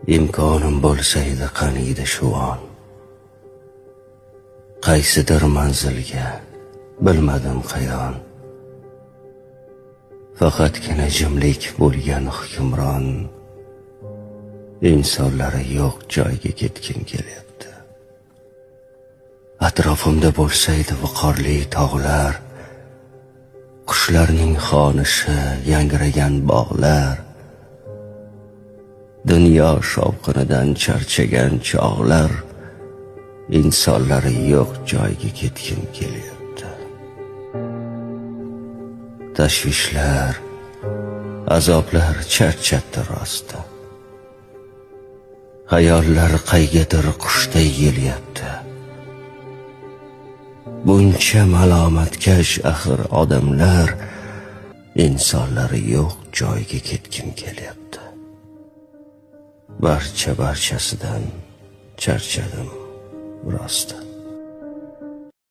imkonim bo'lsa edi qaniydi shu on. Qaysidir manzilga bilmadim qayon. Faqatgina jimlik bo'lgan hukmron. İnsanları yo'q joyga ketgim kelyapti. Atrofimda bo'lsaydi viqorli tog'lar, qushlarning xonishi, yangragan bog'lar, dunyo shovqinidan charchagan chog'lar, insonlari yo'q joyga ketgim kelyapti. Tashvishlar, azoblar charchatdi rosti. Hayollar qaygadir qushday yelyapti. Buncha malomatkash axir odamlar, insonlari yo'q joyga ketgim kelyapti. Barchasidan charchadim rosti.